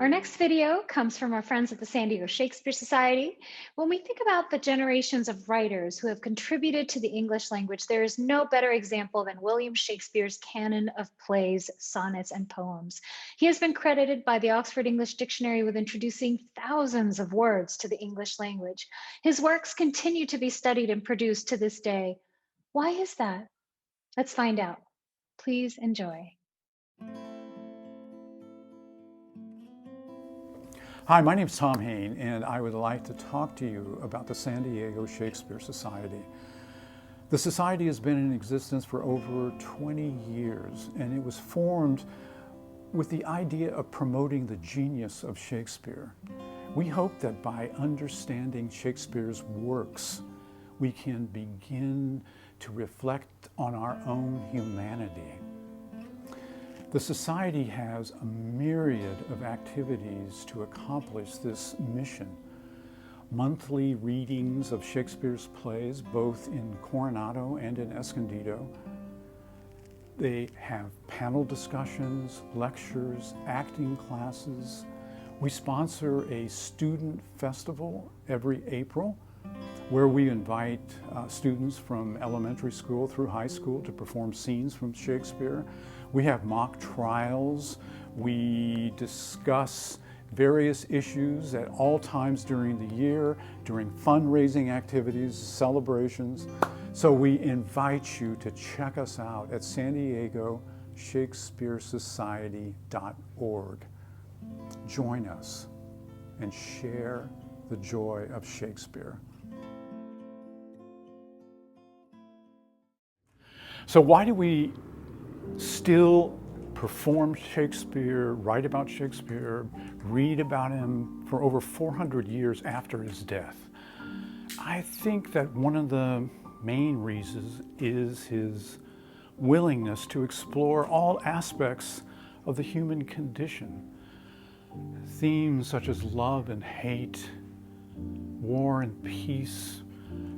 Our next video comes from our friends at the San Diego Shakespeare Society. When we think about the generations of writers who have contributed to the English language, there is no better example than William Shakespeare's canon of plays, sonnets, and poems. He has been credited by the Oxford English Dictionary with introducing thousands of words to the English language. His works continue to be studied and produced to this day. Why is that? Let's find out. Please enjoy. Hi, my name is Tom Haine, and I would like to talk to you about the San Diego Shakespeare Society. The Society has been in existence for over 20 years, and it was formed with the idea of promoting the genius of Shakespeare. We hope that by understanding Shakespeare's works, we can begin to reflect on our own humanity. The Society has a myriad of activities to accomplish this mission. Monthly readings of Shakespeare's plays, both in Coronado and in Escondido. They have panel discussions, lectures, acting classes. We sponsor a student festival every April, where we invite students from elementary school through high school to perform scenes from Shakespeare. We have mock trials. We discuss various issues at all times during the year, during fundraising activities, celebrations. So we invite you to check us out at San Diego ShakespeareSociety.org. Join us and share the joy of Shakespeare. So why do we still perform Shakespeare, write about Shakespeare, read about him for over 400 years after his death? I think that one of the main reasons is his willingness to explore all aspects of the human condition. Themes such as love and hate, war and peace,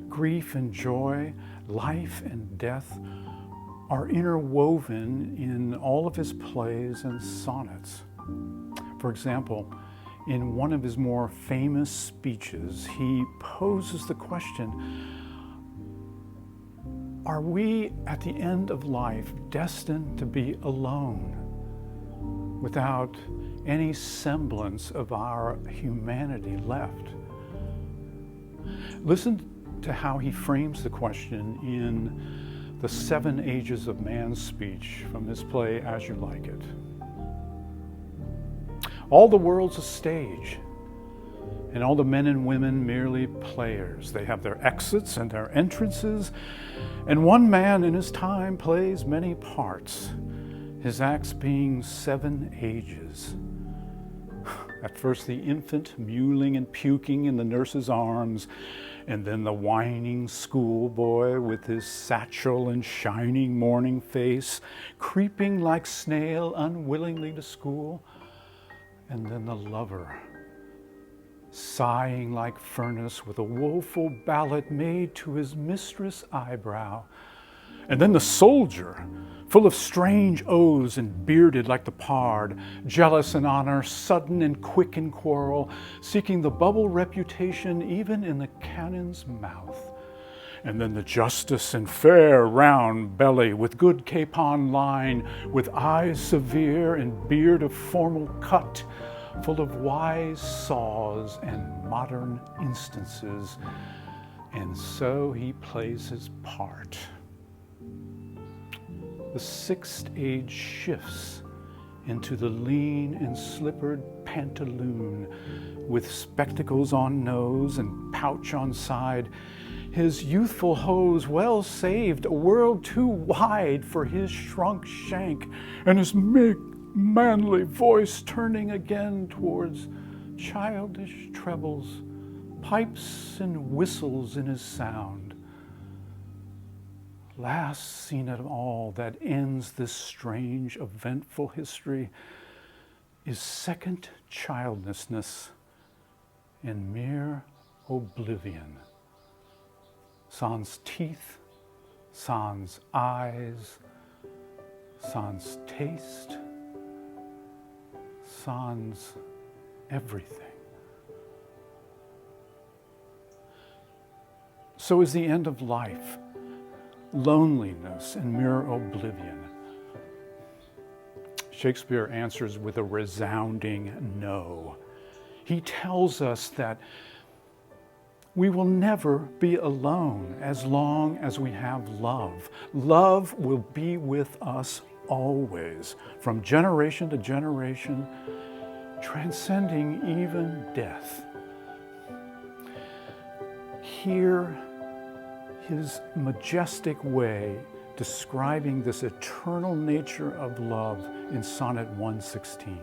grief and joy, life and death are interwoven in all of his plays and sonnets. For example, in one of his more famous speeches, he poses the question, are we at the end of life destined to be alone, without any semblance of our humanity left? Listen to how he frames the question in the 7 Ages of Man's speech from this play, As You Like It. All the world's a stage, and all the men and women merely players. They have their exits and their entrances, and one man in his time plays many parts, his acts being 7 ages. At first the infant mewling and puking in the nurse's arms, and then the whining schoolboy with his satchel and shining morning face, creeping like snail unwillingly to school, and then the lover, sighing like furnace with a woeful ballad made to his mistress' eyebrow, and then the soldier, full of strange oaths and bearded like the pard, jealous in honor, sudden and quick in quarrel, seeking the bubble reputation even in the cannon's mouth. And then the justice in fair round belly, with good capon line, with eyes severe and beard of formal cut, full of wise saws and modern instances. And so he plays his part. The 6th age shifts into the lean and slippered pantaloon, with spectacles on nose and pouch on side, his youthful hose well saved, a world too wide for his shrunk shank, and his manly voice turning again towards childish trebles, pipes and whistles in his sound. Last scene of all that ends this strange, eventful history is second childlessness and mere oblivion. Sans teeth, sans eyes, sans taste, sans everything. So is the end of life, loneliness and mere oblivion. Shakespeare answers with a resounding no. He tells us that we will never be alone as long as we have love. Love will be with us always, from generation to generation, transcending even death. Hear his majestic way describing this eternal nature of love in Sonnet 116.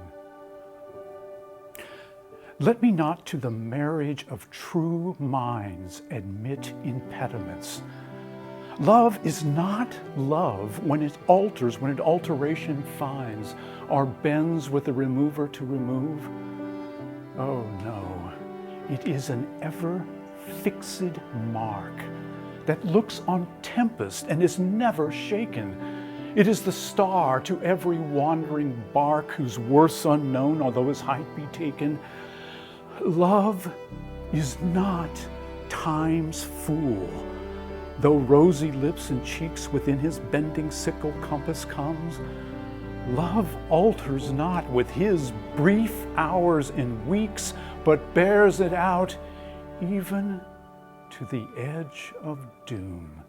Let me not to the marriage of true minds admit impediments. Love is not love when it alters, when it alteration finds, or bends with the remover to remove. Oh no, it is an ever fixed mark that looks on tempest and is never shaken. It is the star to every wandering bark whose worth's unknown, although his height be taken. Love is not time's fool, though rosy lips and cheeks within his bending sickle compass comes. Love alters not with his brief hours and weeks, but bears it out even to the edge of doom.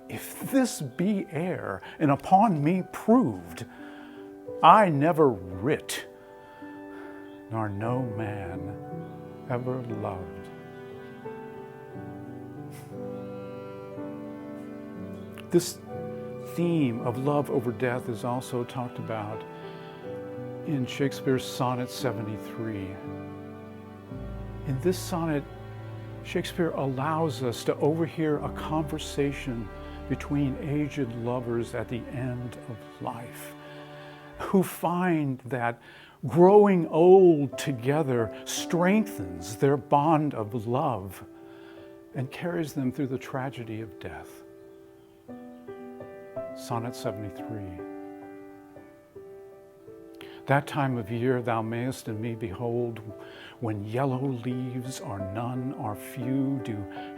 If this be error, and upon me proved, I never writ, nor no man ever loved. This theme of love over death is also talked about in Shakespeare's Sonnet 73. In this sonnet, Shakespeare allows us to overhear a conversation between aged lovers at the end of life, who find that growing old together strengthens their bond of love and carries them through the tragedy of death. Sonnet 73. That time of year thou mayest in me behold, when yellow leaves are none or few, do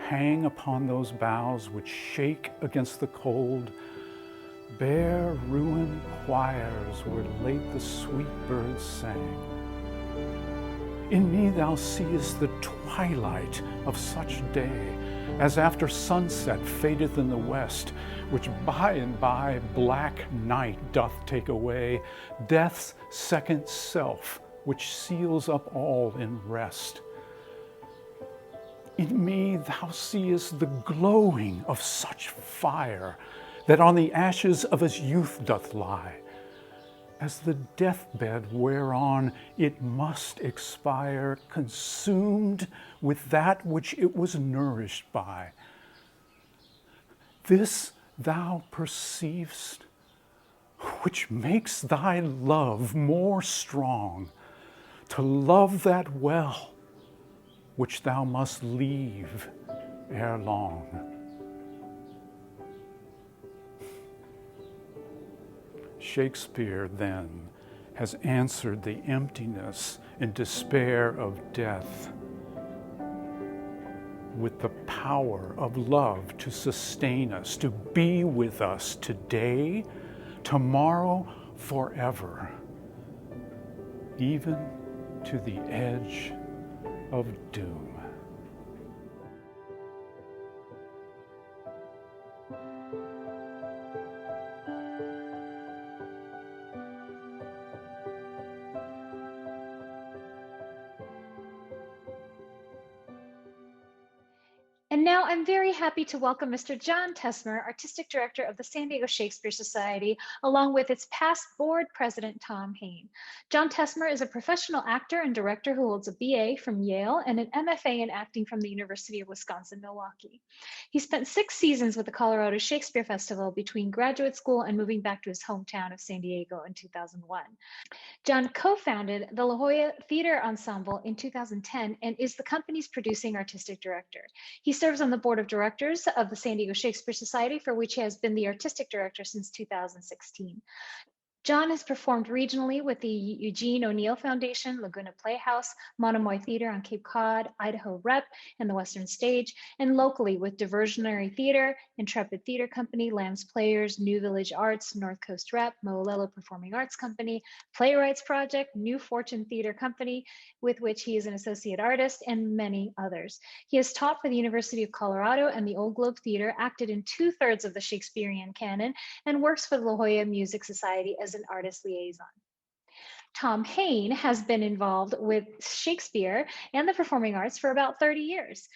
hang upon those boughs which shake against the cold. Bare ruined choirs where late the sweet birds sang. In me thou seest the twilight of such day, as after sunset fadeth in the west, which by and by black night doth take away, death's second self, which seals up all in rest. In me thou seest the glowing of such fire, that on the ashes of his youth doth lie, as the deathbed whereon it must expire, consumed with that which it was nourished by. This thou perceivest, which makes thy love more strong, to love that well which thou must leave ere long. Shakespeare, then, has answered the emptiness and despair of death with the power of love to sustain us, to be with us today, tomorrow, forever, even to the edge of doom. And now I'm very happy to welcome Mr. John Tessmer, Artistic Director of the San Diego Shakespeare Society, along with its past board president, Tom Haine. John Tessmer is a professional actor and director who holds a BA from Yale and an MFA in acting from the University of Wisconsin-Milwaukee. He spent 6 seasons with the Colorado Shakespeare Festival between graduate school and moving back to his hometown of San Diego in 2001. John co-founded the La Jolla Theater Ensemble in 2010 and is the company's producing artistic director. He serves on the board of directors of the San Diego Shakespeare Society, for which he has been the artistic director since 2016. John has performed regionally with the Eugene O'Neill Foundation, Laguna Playhouse, Monomoy Theater on Cape Cod, Idaho Rep, and the Western Stage, and locally with Diversionary Theater, Intrepid Theater Company, Lamb's Players, New Village Arts, North Coast Rep, Moolelo Performing Arts Company, Playwrights Project, New Fortune Theater Company, with which he is an associate artist, and many others. He has taught for the University of Colorado and the Old Globe Theater, acted in 2/3 of the Shakespearean canon, and works for the La Jolla Music Society as an artist liaison. Tom Haine has been involved with Shakespeare and the performing arts for about 30 years.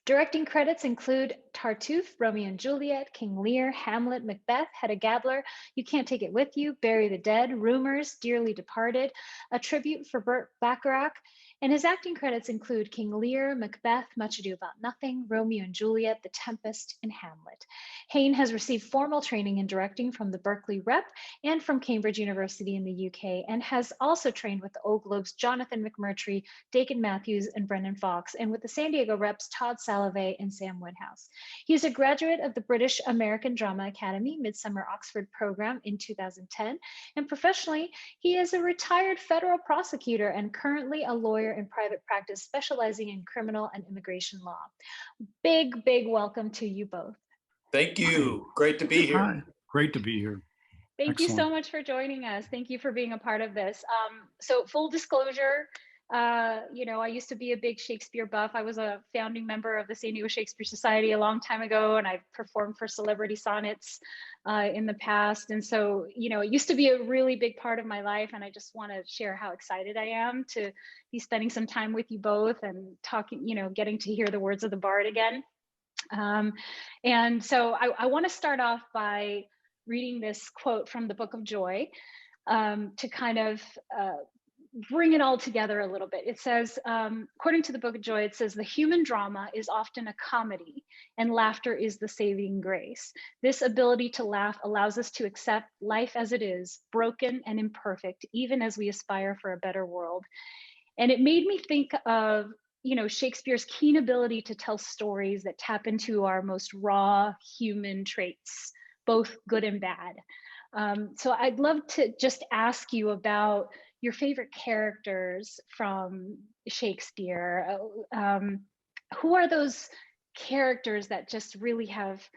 Directing credits include Tartuffe, Romeo and Juliet, King Lear, Hamlet, Macbeth, Hedda Gabler, You Can't Take It With You, Bury the Dead, Rumors, Dearly Departed, A Tribute for Burt Bacharach, and his acting credits include King Lear, Macbeth, Much Ado About Nothing, Romeo and Juliet, The Tempest, and Hamlet. Haine has received formal training in directing from the Berkeley Rep and from Cambridge University in the UK, and has also trained with the Old Globe's Jonathan McMurtry, Dakin Matthews, and Brendan Fox, and with the San Diego Reps Todd Salovey and Sam Woodhouse. He is a graduate of the British American Drama Academy Midsummer Oxford program in 2010, and professionally, he is a retired federal prosecutor and currently a lawyer in private practice specializing in criminal and immigration law. Big welcome to you both. Thank you. Great to be here. Hi. Great to be here. Thank you so much for joining us. Thank you for being a part of this. So full disclosure, I used to be a big Shakespeare buff. I was a founding member of the San Diego Shakespeare Society a long time ago, and I've performed for Celebrity Sonnets in the past. And so, it used to be a really big part of my life, and I just want to share how excited I am to be spending some time with you both and talking, getting to hear the words of the bard again. And so I want to start off by reading this quote from the Book of Joy to kind of bring it all together a little bit. It says, according to the Book of Joy, it says, the human drama is often a comedy and laughter is the saving grace. This ability to laugh allows us to accept life as it is, broken and imperfect, even as we aspire for a better world. And it made me think of Shakespeare's keen ability to tell stories that tap into our most raw human traits, both good and bad. So I'd love to just ask you about your favorite characters from Shakespeare. Who are those characters that just really have,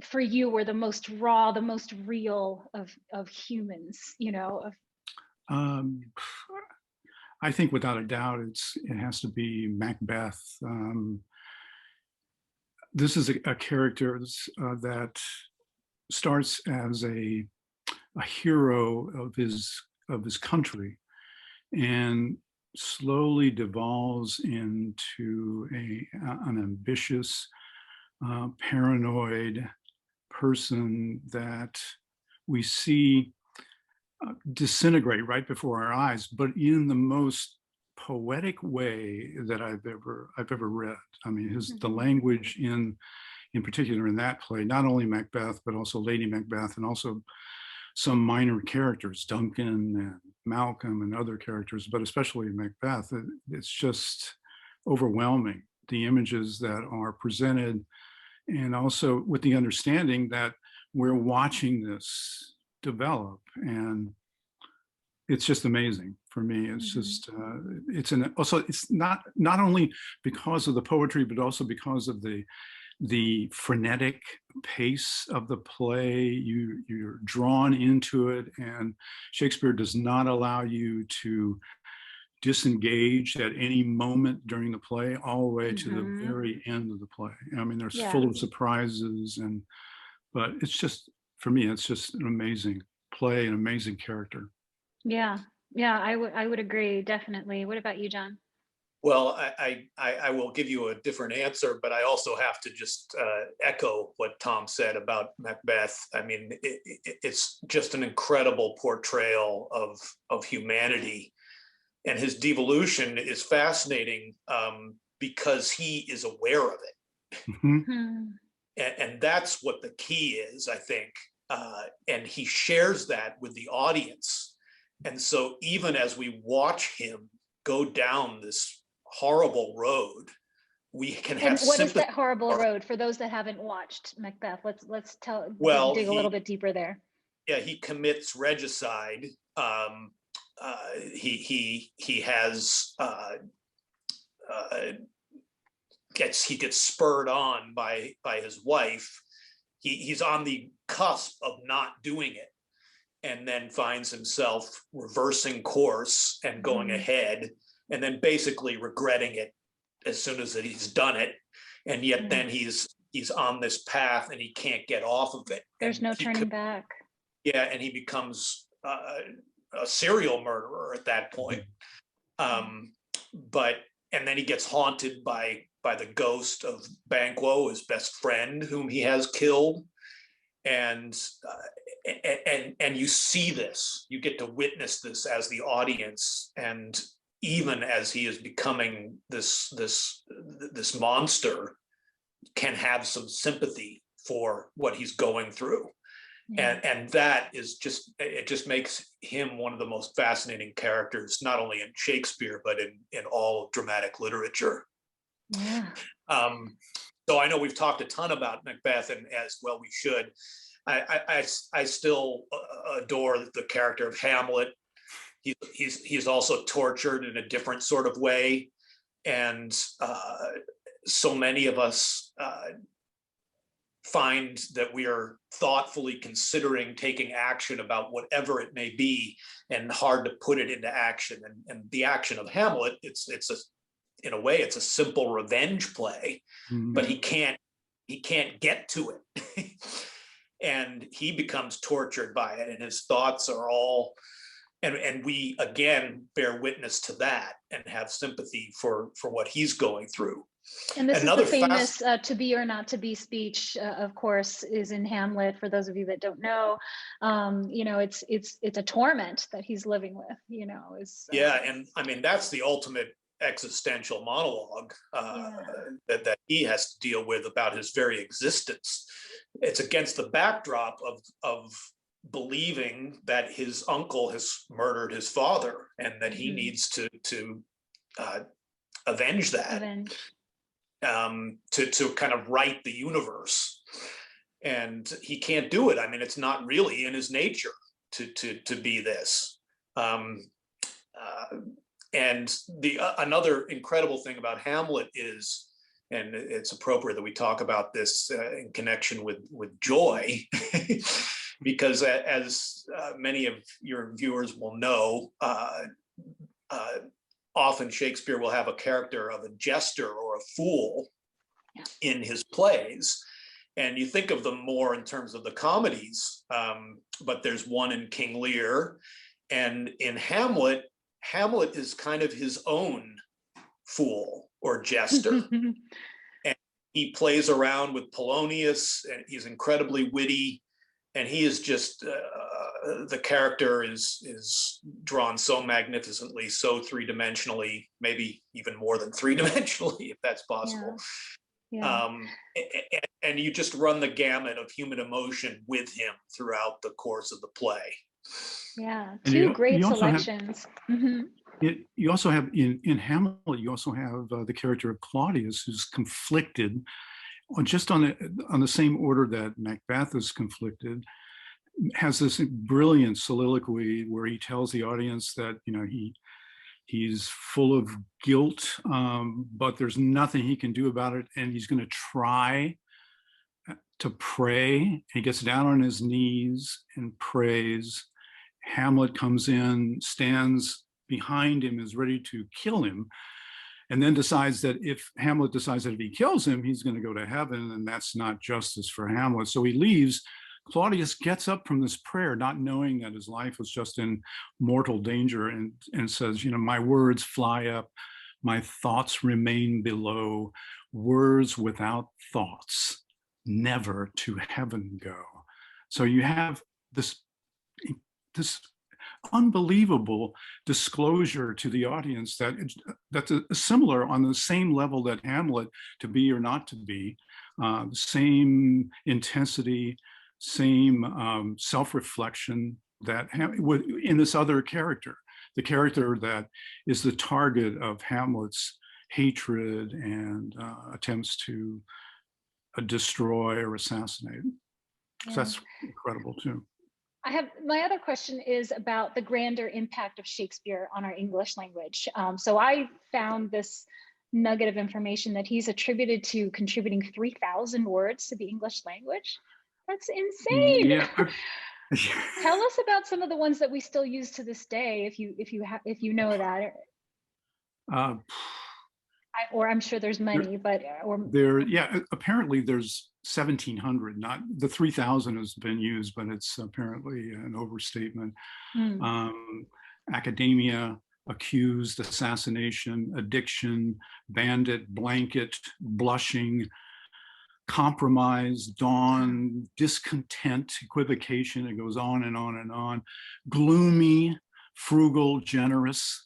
for you, were the most raw, the most real of humans, I think without a doubt, it has to be Macbeth. This is a character that starts as a hero of his country, and slowly devolves into an ambitious, paranoid person that we see disintegrate right before our eyes, but in the most poetic way that I've ever read. I mean, the language in particular in that play, not only Macbeth, but also Lady Macbeth, and also some minor characters, Duncan and Malcolm and other characters, but especially Macbeth. It's just overwhelming, the images that are presented, and also with the understanding that we're watching this develop, and it's just amazing for me. It's just it's not only because of the poetry, but also because of the frenetic pace of the play. You're drawn into it, and Shakespeare does not allow you to disengage at any moment during the play, all the way to the very end of the play. I mean, there's full of surprises, but it's just, for me, it's just an amazing play, an amazing character. Yeah, I would agree, definitely. What about you, John? Well, I will give you a different answer, but I also have to just echo what Tom said about Macbeth. I mean, it's just an incredible portrayal of humanity, and his devolution is fascinating because he is aware of it. And that's what the key is, I think. And he shares that with the audience. And so even as we watch him go down this horrible road, we can have sympathy. What is that horrible road for those that haven't watched Macbeth? Let's dig a little bit deeper there. he commits regicide. He has he gets spurred on by his wife. He's on the cusp of not doing it, and then finds himself reversing course and going ahead, and then basically regretting it as soon as he's done it. And yet then he's on this path and he can't get off of it. There's no turning back. Yeah, and he becomes a serial murderer at that point. And then he gets haunted by the ghost of Banquo, his best friend, whom he has killed. And you see this, you get to witness this as the audience, and even as he is becoming this monster, can have some sympathy for what he's going through. And that is it just makes him one of the most fascinating characters, not only in Shakespeare, but in all of dramatic literature. So I know we've talked a ton about Macbeth, and as well we should. I still adore the character of Hamlet. He's also tortured in a different sort of way, and so many of us find that we are thoughtfully considering taking action about whatever it may be, and hard to put it into action. And the action of Hamlet, in a way, it's a simple revenge play, but he can't get to it. And he becomes tortured by it, and his thoughts are all, and we again bear witness to that and have sympathy for what he's going through. And this is the famous to be or not to be speech, of course, is in Hamlet. For those of you that don't know, it's a torment that he's living with. And I mean, that's the ultimate existential monologue that he has to deal with about his very existence. It's against the backdrop of believing that his uncle has murdered his father, and that he needs to avenge that, to kind of right the universe. And he can't do it. I mean, it's not really in his nature to be this. And another incredible thing about Hamlet is, and it's appropriate that we talk about this in connection with joy, because as many of your viewers will know, often Shakespeare will have a character of a jester or a fool in his plays. And you think of them more in terms of the comedies, but there's one in King Lear. And in Hamlet is kind of his own fool or jester. And he plays around with Polonius, and he's incredibly witty. And he is just, the character is drawn so magnificently, so three-dimensionally, maybe even more than three-dimensionally, if that's possible. And you just run the gamut of human emotion with him throughout the course of the play. And great selections. You also have in Hamlet, you also have the character of Claudius, who's conflicted just on the same order that Macbeth is conflicted. Has this brilliant soliloquy where he tells the audience that he's full of guilt, but there's nothing he can do about it, and he's going to try to pray. He gets down on his knees and prays. Hamlet comes in, stands behind him, is ready to kill him, and then decides that if he kills him, he's going to go to heaven, and that's not justice for Hamlet. So he leaves. Claudius gets up from this prayer, not knowing that his life was just in mortal danger, and says, my words fly up, my thoughts remain below. Words without thoughts never to heaven go. So you have this unbelievable disclosure to the audience that's similar on the same level that Hamlet, to be or not to be, the same intensity, same self-reflection that in this other character, the character that is the target of Hamlet's hatred and attempts to destroy or assassinate. So that's incredible too. My other question is about the grander impact of Shakespeare on our English language. So I found this nugget of information that he's attributed to contributing 3,000 words to the English language. That's insane. Yeah. Tell us about some of the ones that we still use to this day, if you know that. Uh, Or I'm sure there's many, but yeah, apparently there's 1,700. Not the 3,000 has been used, but it's apparently an overstatement. Academia, accused, assassination, addiction, bandit, blanket, blushing, compromise, dawn, discontent, equivocation. It goes on and on and on. Gloomy, frugal, generous,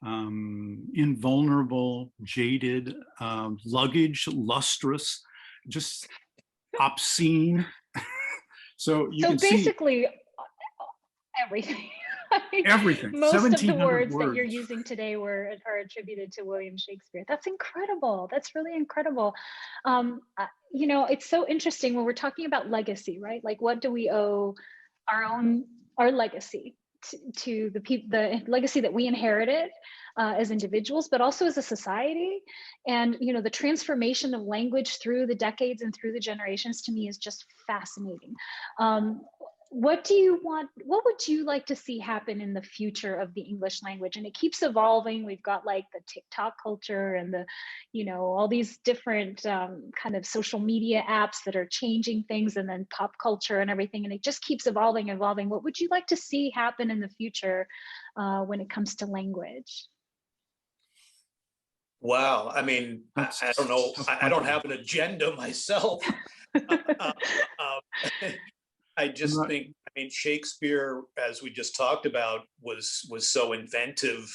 invulnerable, jaded, luggage, lustrous, just obscene. So you can basically everything. Everything. Most of the words words that you're using today are attributed to William Shakespeare. That's incredible. That's really incredible. You know, it's so interesting when we're talking about legacy, right? Like, what do we owe our legacy to the legacy that we inherited as individuals, but also as a society? And, you know, the transformation of language through the decades and through the generations, to me, is just fascinating. What would you like to see happen in the future of the English language? And it keeps evolving. We've got like the TikTok culture and the, you know, all these different kind of social media apps that are changing things, and then pop culture and everything. And it just keeps evolving. What would you like to see happen in the future when it comes to language? Wow. I mean, I don't know. I don't have an agenda myself. I just think, I mean, Shakespeare, as we just talked about, was so inventive,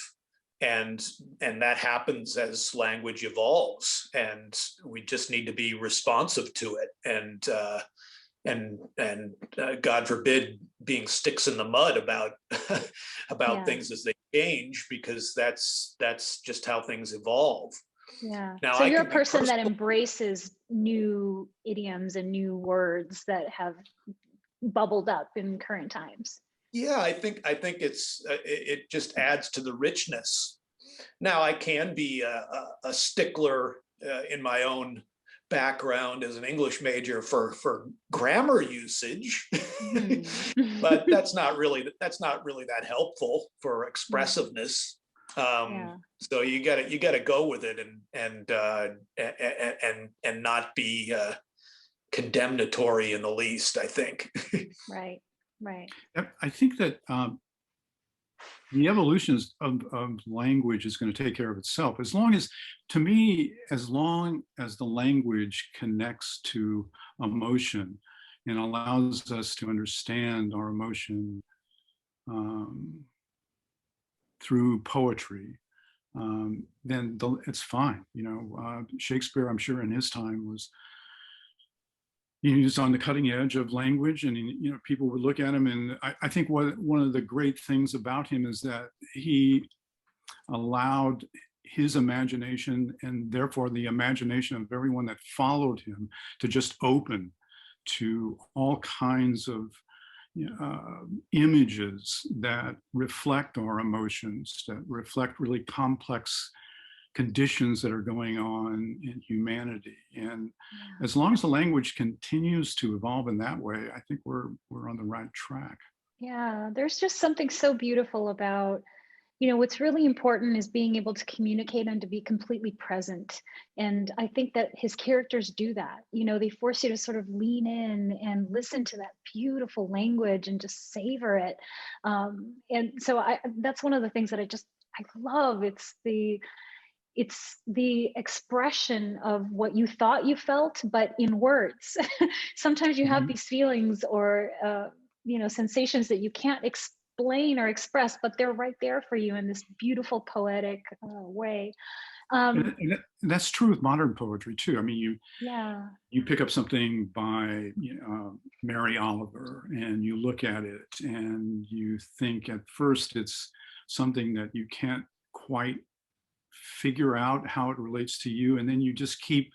and that happens as language evolves, and we just need to be responsive to it, and God forbid being sticks in the mud about things as they change, because that's just how things evolve. Yeah. Now, So you're a person that embraces new idioms and new words that have bubbled up in current times. Yeah, I think it just adds to the richness. Now, I can be a stickler in my own background as an English major for grammar usage, but that's not really that helpful for expressiveness. So you got to go with it and not be condemnatory in the least, I think. Right. I think that the evolution of language is going to take care of itself. To me, as long as the language connects to emotion and allows us to understand our emotion through poetry, then it's fine. You know, Shakespeare, I'm sure in his time he was on the cutting edge of language, and you know, people would look at him, and I think one of the great things about him is that he allowed his imagination, and therefore the imagination of everyone that followed him, to just open to all kinds of images that reflect our emotions, that reflect really complex conditions that are going on in humanity. And as long as the language continues to evolve in that way, I think we're on the right track. Yeah, there's just something so beautiful about, you know, what's really important is being able to communicate and to be completely present. And I think that his characters do that. You know, they force you to sort of lean in and listen to that beautiful language and just savor it. And so that's one of the things that I love. It's the expression of what you thought you felt, but in words. Sometimes you have these feelings or you know, sensations that you can't explain or express, but they're right there for you in this beautiful poetic way. And that's true with modern poetry too. I mean, you pick up something by Mary Oliver, and you look at it and you think at first it's something that you can't quite figure out how it relates to you, and then you just keep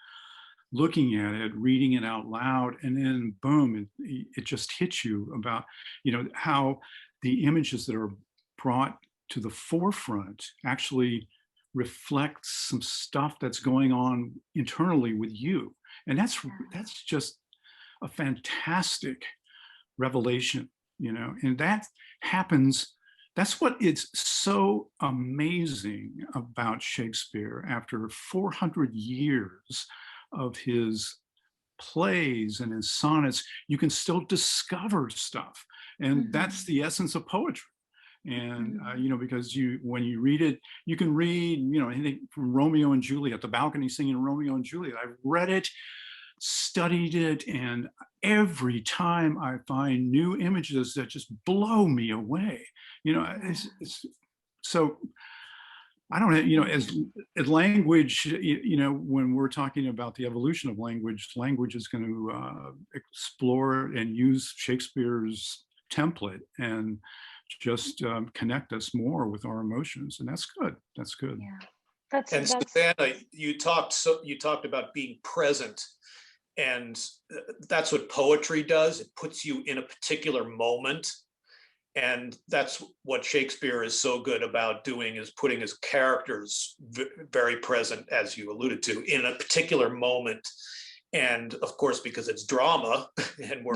looking at it, reading it out loud, and then boom, it just hits you about, how the images that are brought to the forefront actually reflect some stuff that's going on internally with you. And that's just a fantastic revelation, and that happens. That's what is so amazing about Shakespeare. After 400 years of his plays and his sonnets, you can still discover stuff. And that's the essence of poetry. And because when you read it, you can read anything from Romeo and Juliet, the balcony singing Romeo and Juliet. I've read it, studied it, and every time I find new images that just blow me away. It's so, I don't know, as language, when we're talking about the evolution of language, language is going to explore and use Shakespeare's template and just connect us more with our emotions, and that's good. That's good. Yeah, and Susanna, you talked about being present, and that's what poetry does. It puts you in a particular moment, and that's what Shakespeare is so good about doing, is putting his characters very present, as you alluded to, in a particular moment. And of course, because it's drama and we're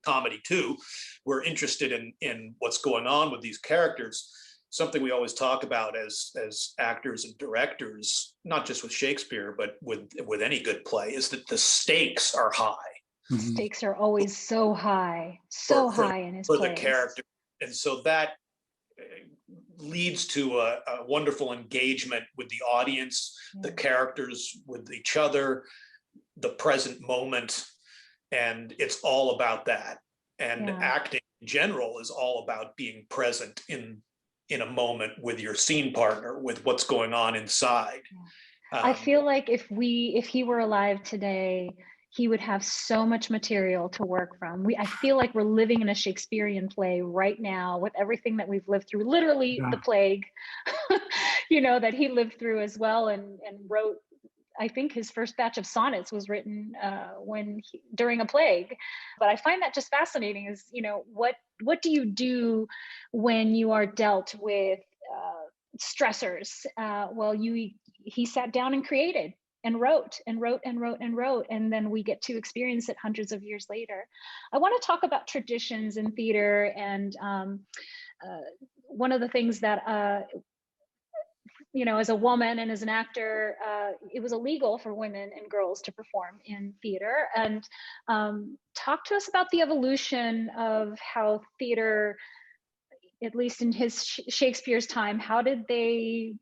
comedy too, we're interested in what's going on with these characters. Something we always talk about as actors and directors, not just with Shakespeare, but with any good play, is that the stakes are high. Stakes are always so high, high in his plays. For the character. And so that leads to a wonderful engagement with the audience, the characters with each other, the present moment. And it's all about that. And acting in general is all about being present in a moment with your scene partner, with what's going on inside. I feel like if he were alive today, he would have so much material to work from. I feel like we're living in a Shakespearean play right now with everything that we've lived through, literally the plague, that he lived through as well, and wrote. I think his first batch of sonnets was written during a plague. But I find that just fascinating is, what do you do when you are dealt with stressors? He sat down and created and wrote and wrote and wrote and wrote, and then we get to experience it hundreds of years later. I want to talk about traditions in theater, and one of the things that as a woman and as an actor, it was illegal for women and girls to perform in theater. And talk to us about the evolution of how theater, at least in Shakespeare's time, how did they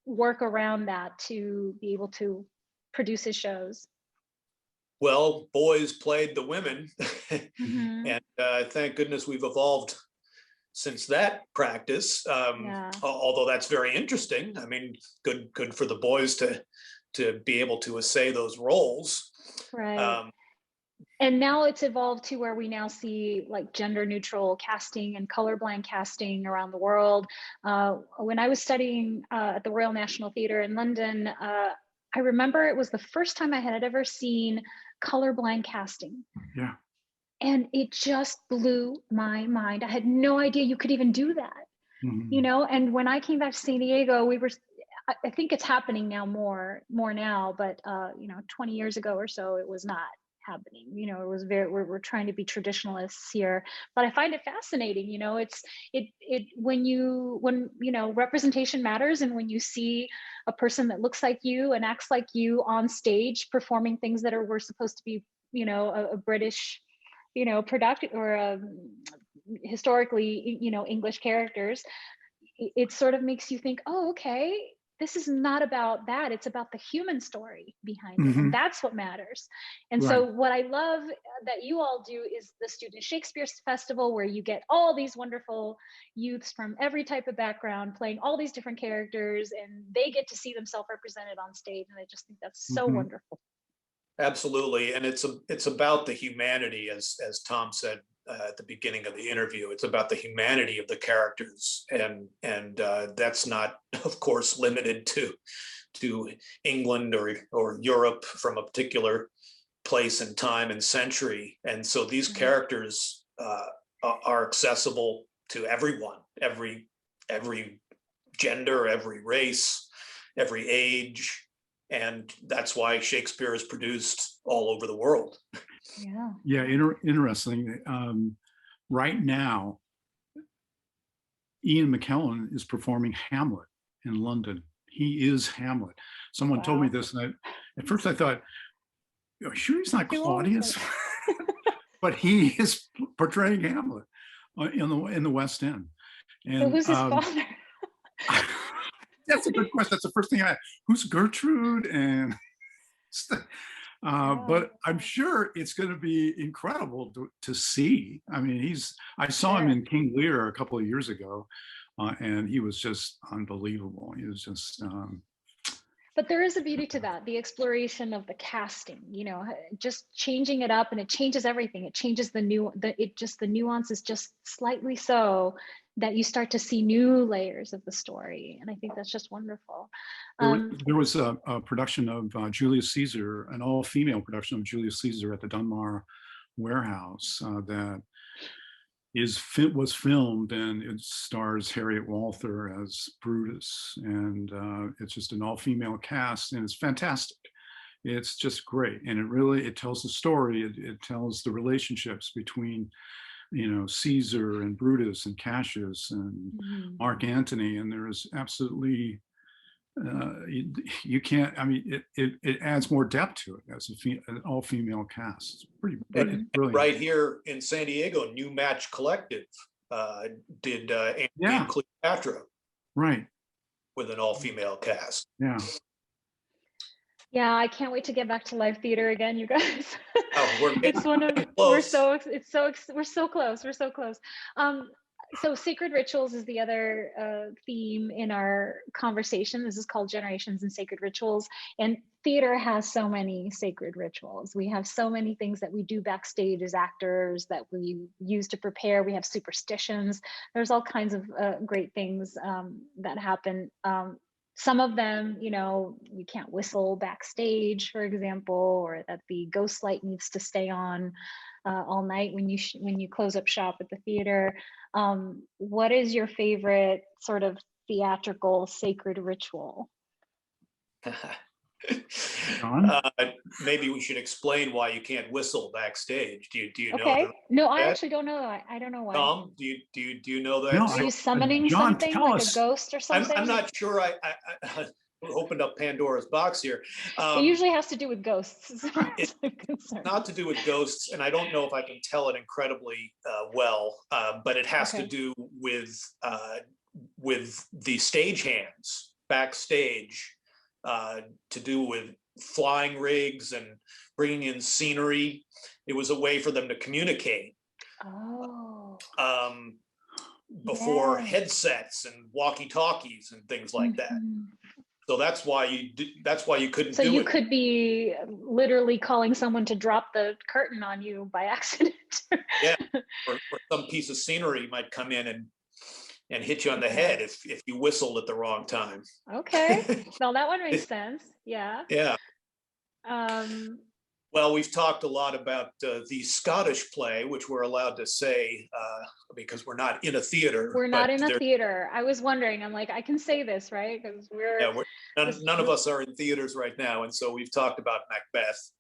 work around that to be able to produce his shows? Well, boys played the women, and thank goodness we've evolved since that practice. Although that's very interesting. I mean, good for the boys to be able to essay those roles. Right. And now it's evolved to where we now see like gender neutral casting and colorblind casting around the world. When I was studying at the Royal National Theatre in London, I remember it was the first time I had ever seen colorblind casting. Yeah. And it just blew my mind. I had no idea you could even do that, and when I came back to San Diego, I think it's happening now more now, but 20 years ago or so, it was not happening. It was we're trying to be traditionalists here, but I find it fascinating. When representation matters, and when you see a person that looks like you and acts like you on stage performing things that were supposed to be, a British product, or historically, English characters, it sort of makes you think, oh, okay, this is not about that. It's about the human story behind it. And that's what matters. And so what I love that you all do is the Student Shakespeare Festival, where you get all these wonderful youths from every type of background playing all these different characters, and they get to see themselves represented on stage. And I just think that's so wonderful. Absolutely. And it's about the humanity, as Tom said at the beginning of the interview. It's about the humanity of the characters, and that's not, of course, limited to England or Europe from a particular place and time and century. And so these characters are accessible to everyone, every gender, every race, every age. And that's why Shakespeare is produced all over the world. Yeah. Yeah, interesting. Right now, Ian McKellen is performing Hamlet in London. He is Hamlet. Someone told me this, and at first I thought, "Are you sure he's not Claudius?" But he is portraying Hamlet in the West End. And So who's his father? That's a good question. That's the first thing who's Gertrude? And but I'm sure it's going to be incredible to see. I mean, I saw him in King Lear a couple of years ago, and he was just unbelievable. He was just. But there is a beauty to that, the exploration of the casting, you know, just changing it up, and it changes everything. It changes the nuance is just slightly so that you start to see new layers of the story. And I think that's just wonderful. There was a production of Julius Caesar, an all-female production of Julius Caesar at the Dunbar Warehouse that was filmed, and it stars Harriet Walther as Brutus, and it's just an all-female cast, and it's fantastic. It's just great, and it tells the story. It tells the relationships between, you know, Caesar and Brutus and Cassius and Mark Antony, and there is absolutely you can't. I mean, it adds more depth to it as an all-female cast. It's pretty brilliant. Right here in San Diego, New Match Collective did Antony and Cleopatra, right, with an all-female cast. Yeah. Yeah, I can't wait to get back to live theater again, you guys. Oh, It's one of we're so close. We're so close. So sacred rituals is the other theme in our conversation. This is called Generations and Sacred Rituals. And theater has so many sacred rituals. We have so many things that we do backstage as actors that we use to prepare. We have superstitions. There's all kinds of great things that happen. Some of them, you know, you can't whistle backstage, for example, or that the ghost light needs to stay on all night when you close up shop at the theater. What is your favorite sort of theatrical sacred ritual? Maybe we should explain why you can't whistle backstage. Do you okay. know? No, I actually don't know. I don't know why. Tom, do you know that? No, are you summoning John, something like a ghost or something? I'm not sure. I opened up Pandora's box here. It usually has to do with ghosts. It's not to do with ghosts, and I don't know if I can tell it incredibly well, but it has to do with the stagehands backstage, to do with flying rigs and bringing in scenery. It was a way for them to communicate. Before headsets and walkie-talkies and things like that. So that's why you couldn't do it. So you could be literally calling someone to drop the curtain on you by accident. Yeah, or some piece of scenery might come in and hit you on the head if you whistled at the wrong time. Okay, well, that one makes sense. Yeah. Yeah. Well, we've talked a lot about the Scottish play, which we're allowed to say because we're not in a theater. We're not in a theater. I was wondering. I'm like, I can say this, right? Because none of us are in theaters right now, and so we've talked about Macbeth.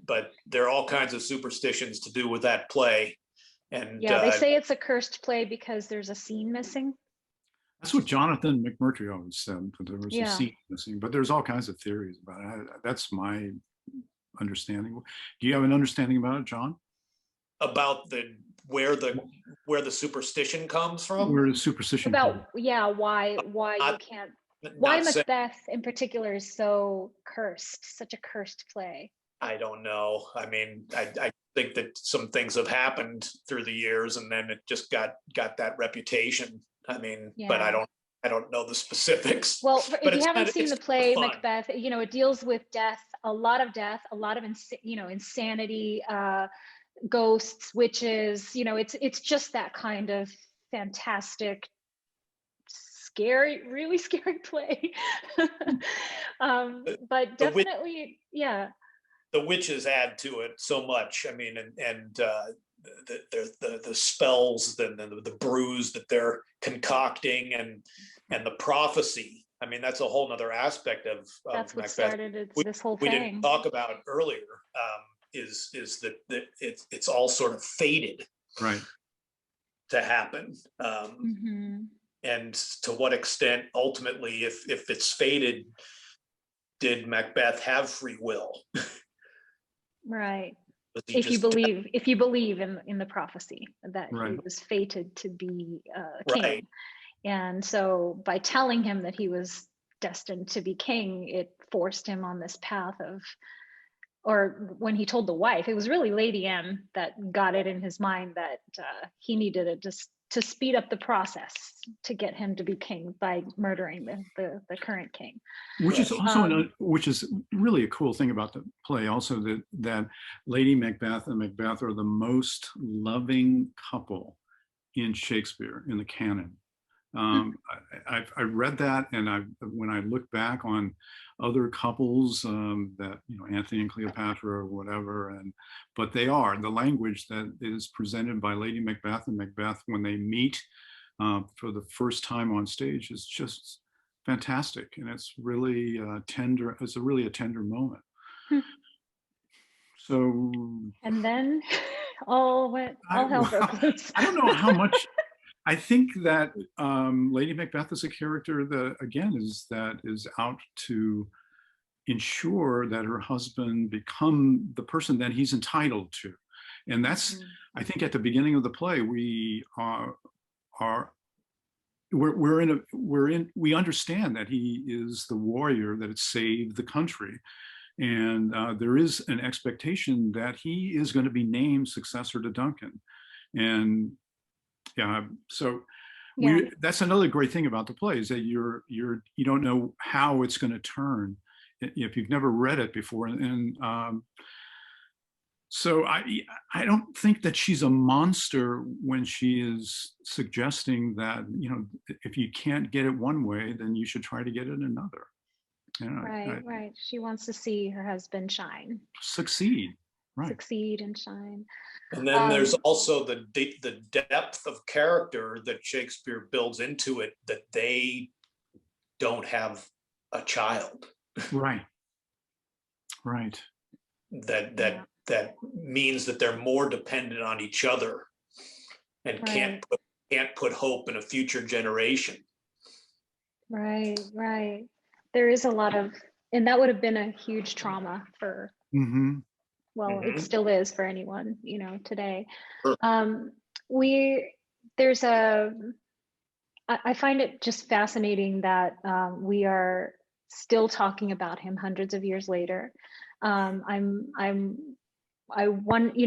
But there are all kinds of superstitions to do with that play. And they say it's a cursed play because there's a scene missing. That's what Jonathan McMurtry always said, that there was a scene missing. But there's all kinds of theories about it. That's my understanding. Do you have an understanding about it, John? About where the superstition comes from? Where the superstition why you can't, why Macbeth in particular is so cursed, such a cursed play? I don't know. I mean, I think that some things have happened through the years, and then it just got that reputation. I mean, but I don't know the specifics. Well, if you haven't seen the play Macbeth, you know, it deals with death, a lot of insanity, ghosts, witches. You know, it's just that kind of fantastic, scary, really scary play. But The witch, definitely, yeah, the witches add to it so much. I mean, and the spells, the brews that they're concocting, and the prophecy. I mean, that's a whole nother aspect of that's what Macbeth. started We, this whole we didn't thing. talk about earlier. Is that it's all sort of fated Right. to happen. And to what extent, ultimately, if it's fated, did Macbeth have free will? Right. Was he just If you believe in the prophecy that he Right. was fated to be king. right? And so by telling him that he was destined to be king, it forced him on this path of, or when he told the wife, it was really Lady M that got it in his mind that he needed it just to speed up the process to get him to be king by murdering the current king. Which is also Um, which is really a cool thing about the play. Also, that Lady Macbeth and Macbeth are the most loving couple in Shakespeare, in the canon. I read that, and when I look back on other couples, that, you know, Anthony and Cleopatra or whatever, but they are, the language that is presented by Lady Macbeth and Macbeth when they meet for the first time on stage is just fantastic, and it's really tender. It's really a tender moment. So, and then all hell broke loose. I don't know how much. I think that Lady Macbeth is a character that, again, is out to ensure that her husband become the person that he's entitled to, and that's, I think, at the beginning of the play we we understand that he is the warrior that had saved the country, and there is an expectation that he is going to be named successor to Duncan, and yeah, so that's another great thing about the play, is that you don't know how it's going to turn if you've never read it before, and so I don't think that she's a monster when she is suggesting that, you know, if you can't get it one way, then you should try to get it another. Right. She wants to see her husband shine, succeed, right? Succeed and shine. And then there's also the depth of character that Shakespeare builds into it, that they don't have a child. Right. Right. That means that they're more dependent on each other, and can't put hope in a future generation. Right. There is a lot of, and that would have been a huge trauma for, well, it still is for anyone, you know, today. Sure. I find it just fascinating that we are still talking about him hundreds of years later. You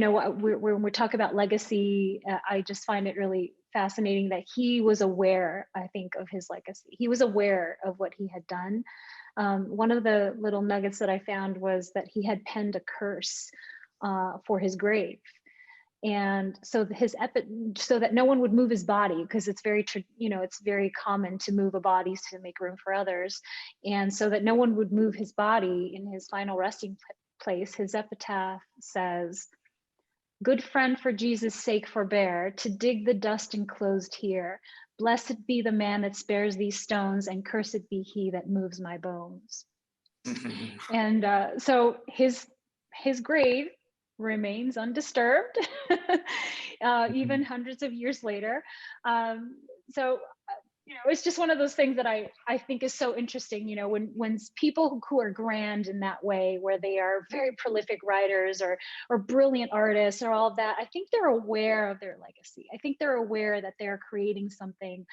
know, when we talk about legacy, I just find it really fascinating that he was aware, I think, of his legacy. He was aware of what he had done. One of the little nuggets that I found was that he had penned a curse for his grave. And so so that no one would move his body, because it's it's very common to move a body to make room for others. And so that no one would move his body in his final resting place, his epitaph says, "Good friend, for Jesus' sake forbear to dig the dust enclosed here. Blessed be the man that spares these stones, and cursed be he that moves my bones." And so his grave remains undisturbed, even hundreds of years later. So you know, it's just one of those things that I think is so interesting, you know, when people who are grand in that way, where they are very prolific writers or brilliant artists or all of that, I think they're aware of their legacy. I think they're aware that they're creating something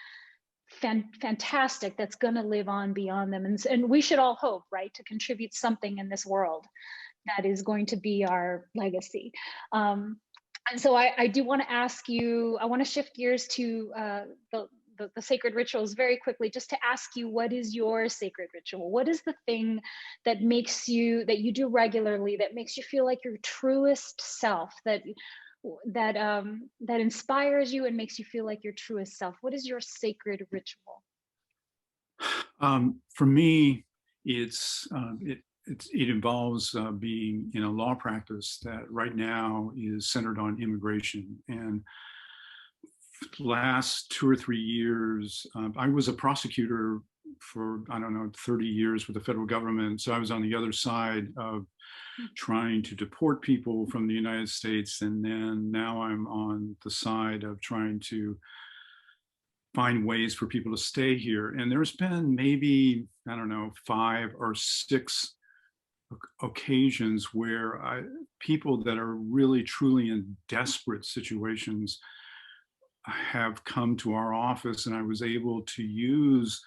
fantastic that's going to live on beyond them. And we should all hope, right, to contribute something in this world that is going to be our legacy. And so I do want to ask you, I want to shift gears to the sacred rituals very quickly, just to ask you, what is your sacred ritual? What is the thing that you do regularly, that makes you feel like your truest self, that inspires you and makes you feel like your truest self? What is your sacred ritual? For me, it involves being in a law practice that right now is centered on immigration. And last 2 or 3 years, I was a prosecutor for, I don't know, 30 years with the federal government. So I was on the other side of trying to deport people from the United States. And then now I'm on the side of trying to find ways for people to stay here. And there's been maybe, I don't know, 5 or 6 occasions where people that are really truly in desperate situations have come to our office, and I was able to use,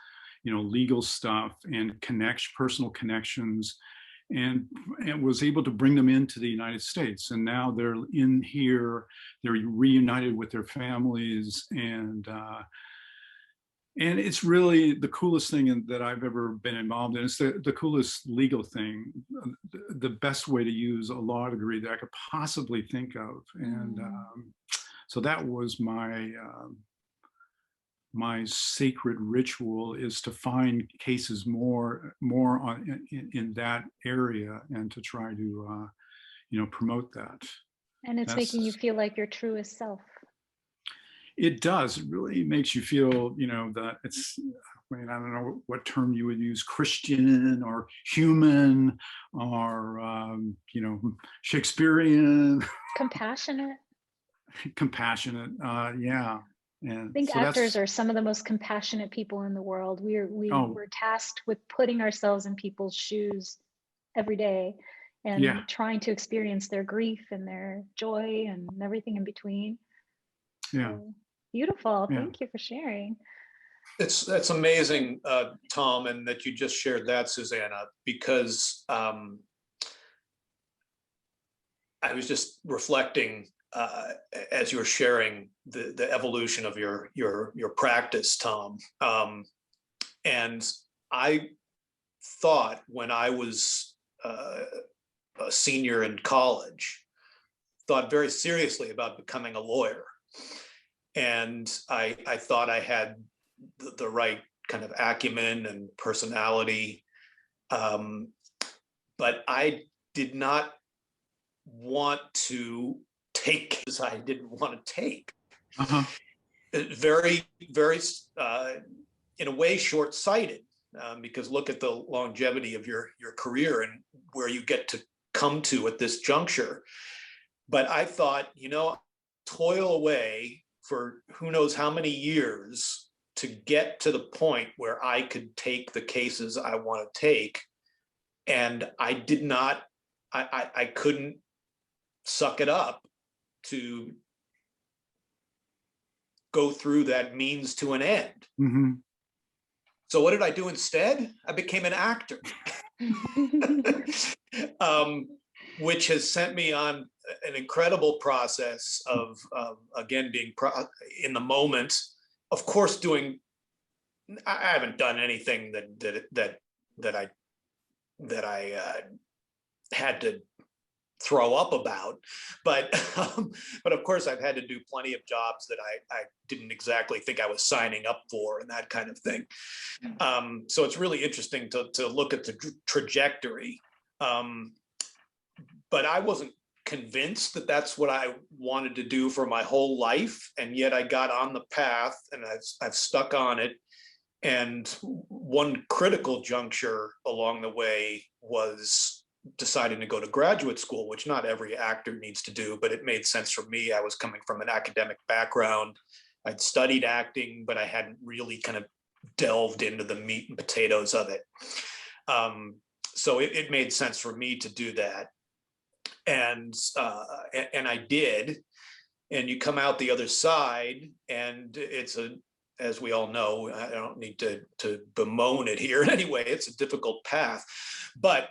legal stuff and personal connections, and was able to bring them into the United States. And now they're in here, they're reunited with their families, and it's really the coolest thing that I've ever been involved in. It's the coolest legal thing, the best way to use a law degree that I could possibly think of. And so that was my sacred ritual, is to find cases more in that area, and to try to promote that. And it's making you feel like your truest self. It does. It really makes you feel, that it's, I don't know what term you would use, Christian or human or, Shakespearean. Compassionate. Compassionate. Yeah. And I think so actors are some of the most compassionate people in the world. We're tasked with putting ourselves in people's shoes every day and trying to experience their grief and their joy and everything in between. Yeah. So, beautiful. Thank you for sharing. That's amazing, Tom, and that you just shared that, Susanna, because I was just reflecting as you were sharing the evolution of your practice, Tom. And I thought, when I was a senior in college, thought very seriously about becoming a lawyer. And I thought I had the right kind of acumen and personality. But I did not want to take cases I didn't want to take. Very, very, in a way, short-sighted, because look at the longevity of your career and where you get to come to at this juncture. But I thought, toil away for who knows how many years to get to the point where I could take the cases I want to take. And I did not, I couldn't suck it up to go through that means to an end. Mm-hmm. So what did I do instead? I became an actor, which has sent me on an incredible process of again, being in the moment. Of course, I haven't done anything that I had to throw up about, but of course I've had to do plenty of jobs that I didn't exactly think I was signing up for, and that kind of thing. So it's really interesting to look at the trajectory. But I wasn't convinced that that's what I wanted to do for my whole life, and yet I got on the path, and I've stuck on it. And one critical juncture along the way was deciding to go to graduate school, which not every actor needs to do, but it made sense for me. I was coming from an academic background. I'd studied acting, but I hadn't really kind of delved into the meat and potatoes of it. So it made sense for me to do that. And I did. And you come out the other side, and it's as we all know, I don't need to bemoan it here in any way, it's a difficult path. But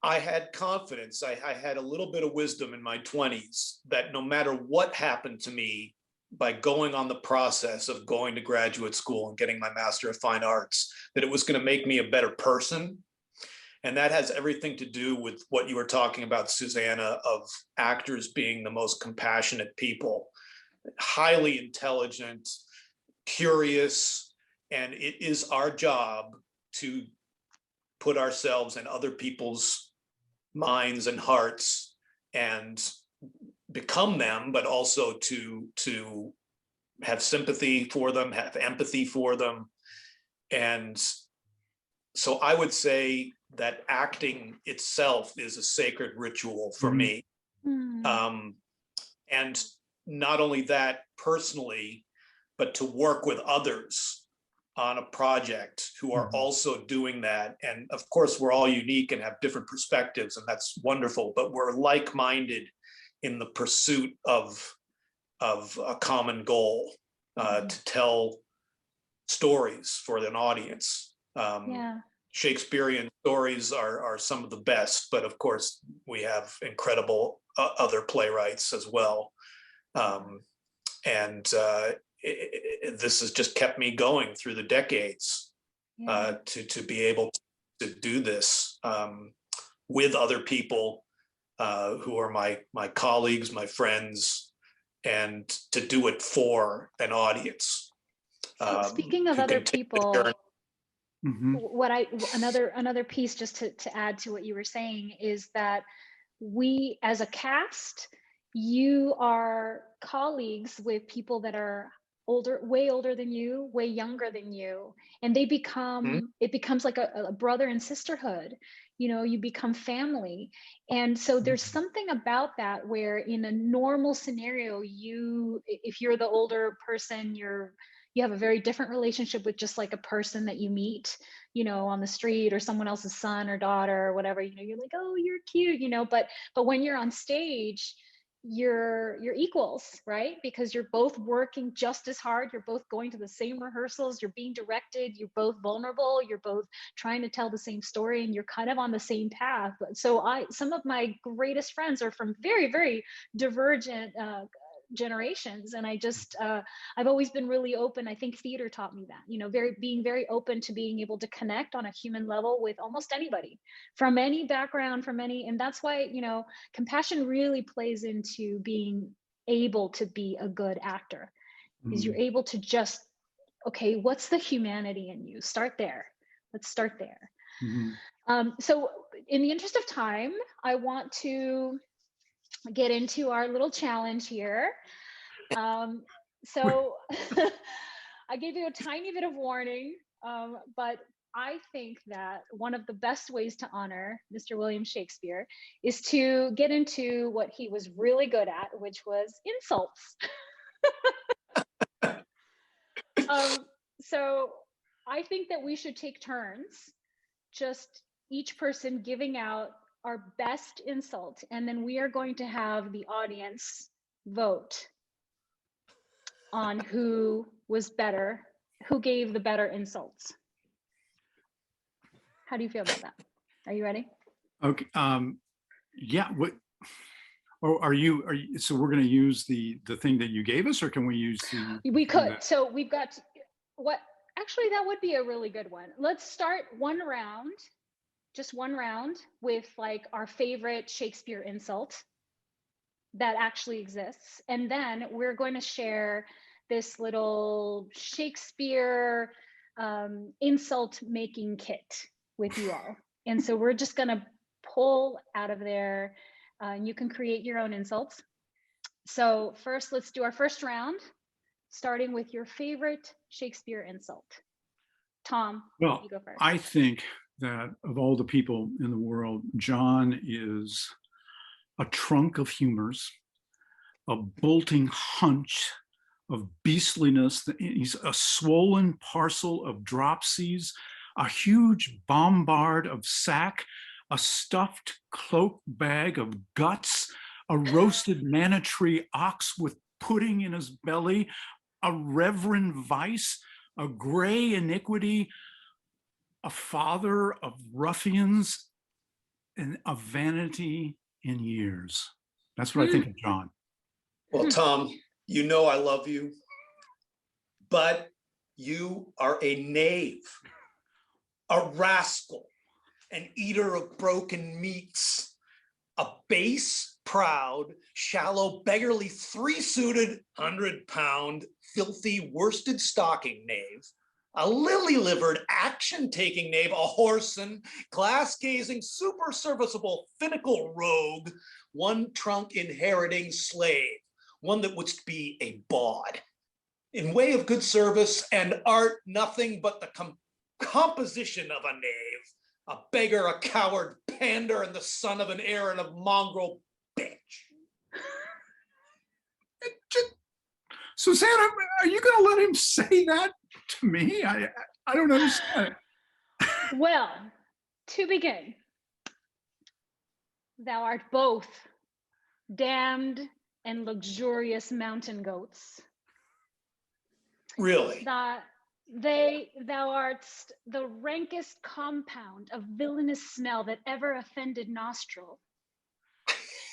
I had confidence. I had a little bit of wisdom in my 20s that no matter what happened to me by going on the process of going to graduate school and getting my Master of Fine Arts, that it was going to make me a better person. And that has everything to do with what you were talking about, Susanna, of actors being the most compassionate people, highly intelligent, curious, And it is our job to put ourselves in other people's minds and hearts and become them, but also to have sympathy for them, have empathy for them. And so I would say that acting itself is a sacred ritual for me. And not only that personally, but to work with others on a project who are also doing that. And of course, we're all unique and have different perspectives, and that's wonderful, but we're like-minded in the pursuit of a common goal, to tell stories for an audience. Shakespearean stories are some of the best, but of course we have incredible other playwrights as well. This has just kept me going through the decades, to be able to do this with other people who are my colleagues, my friends, and to do it for an audience. So speaking of other people, another piece just to add to what you were saying is that we as a cast, you are colleagues with people that are older, way older than you, way younger than you, and they become it becomes like a brother and sisterhood. You know, you become family. And so there's something about that where in a normal scenario, if you're the older person, you have a very different relationship with just like a person that you meet, you know, on the street, or someone else's son or daughter or whatever. You know, you're like, oh, you're cute, you know, but when you're on stage, you're equals, right? Because you're both working just as hard, you're both going to the same rehearsals, you're being directed, you're both vulnerable, you're both trying to tell the same story, and you're kind of on the same path. So some of my greatest friends are from very, very divergent generations, and I've always been really open. I think theater taught me that, you know, being very open to being able to connect on a human level with almost anybody from any background, and that's why, you know, compassion really plays into being able to be a good actor, is you're able to just, okay, what's the humanity in you? Start there. Let's start there. So in the interest of time, I want to get into our little challenge here. So I gave you a tiny bit of warning, but I think that one of the best ways to honor Mr. William Shakespeare is to get into what he was really good at, which was insults. So I think that we should take turns, just each person giving out our best insult, and then we are going to have the audience vote on who was better, who gave the better insults. How do you feel about that? Are you ready? Okay. Yeah. What? Or are you? So we're going to use the thing that you gave us, or can we use the? We could. So we've got what? Actually, that would be a really good one. Let's start one round, just one round, with like our favorite Shakespeare insult that actually exists, and then we're going to share this little Shakespeare insult making kit with you all. And so we're just going to pull out of there, and you can create your own insults. So first, let's do our first round, starting with your favorite Shakespeare insult. Tom, well, you go first. I think that of all the people in the world, John is a trunk of humors, a bolting hunch of beastliness. He's a swollen parcel of dropsies, a huge bombard of sack, a stuffed cloak bag of guts, a roasted manna tree ox with pudding in his belly, a reverend vice, a gray iniquity, a father of ruffians, and a vanity in years. That's what I think of John. Well, Tom, you know I love you, but you are a knave, a rascal, an eater of broken meats, a base, proud, shallow, beggarly, three-suited, 100-pound, filthy, worsted stocking knave, a lily-livered, action-taking knave, a whoreson, glass-gazing, super-serviceable, finical rogue, one trunk-inheriting slave, one that would be a bawd. In way of good service and art, nothing but the composition of a knave, a beggar, a coward, pander, and the son of an heir and a mongrel bitch. Susanna, are you going to let him say that to me? I don't understand. Well, to begin, thou art both damned and luxurious mountain goats. Really? Thou art the rankest compound of villainous smell that ever offended nostril,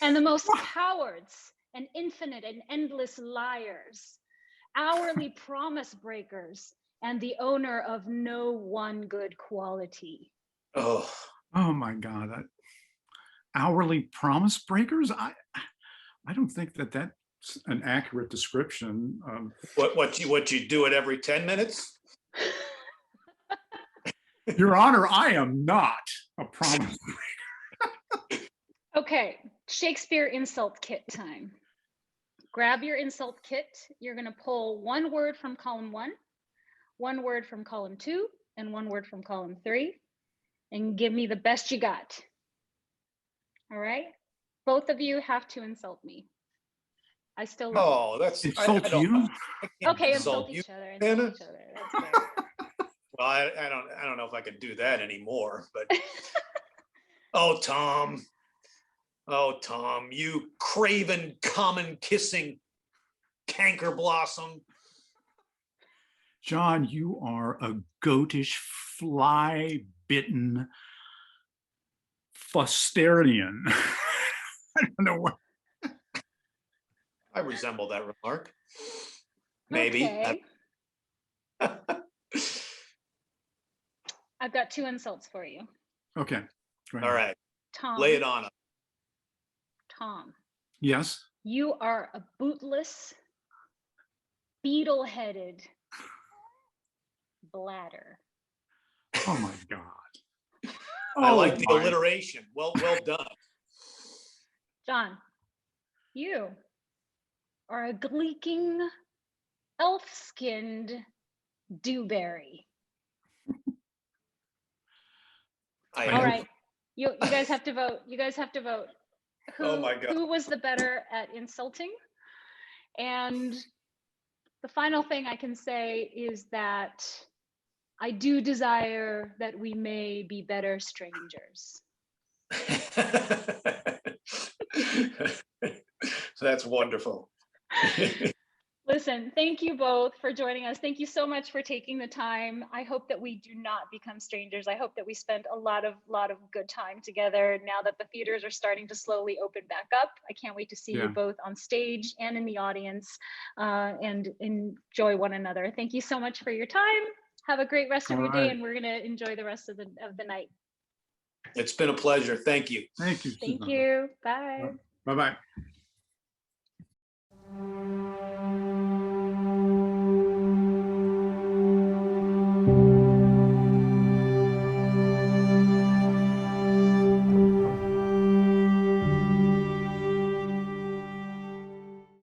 and the most cowards and infinite and endless liars, hourly promise breakers, and the owner of no one good quality. Oh my God. Hourly promise breakers? I don't think that that's an accurate description of what you do it every 10 minutes? Your Honor, I am not a promise breaker. Okay, Shakespeare insult kit time. Grab your insult kit. You're going to pull one word from column 1, one word from column 2, and one word from column 3, and give me the best you got. All right? Both of you have to insult me. I still love Oh, that's insult you. Okay, insult each other. Insult each other. That's fair. Well, I don't know if I could do that anymore, but oh Tom, you craven, common kissing canker blossom. John, you are a goatish, fly-bitten fusterian. I don't know what. I resemble that remark. Maybe. Okay. I've got 2 insults for you. Okay. All right. Tom. Lay it on. Tom. Yes. You are a bootless, beetle-headed bladder. Oh my God. I like the alliteration. Well done. John, you are a gleeking, elf-skinned dewberry. All right, you guys have to vote. You guys have to vote. Oh my God. Who was the better at insulting? And the final thing I can say is that I do desire that we may be better strangers. That's wonderful. Listen, thank you both for joining us. Thank you so much for taking the time. I hope that we do not become strangers. I hope that we spend a lot of good time together now that the theaters are starting to slowly open back up. I can't wait to see you both on stage and in the audience and enjoy one another. Thank you so much for your time. Have a great rest of your day, and we're going to enjoy the rest of the night. It's been a pleasure. Thank you. Thank you. Thank you. Bye. Bye-bye.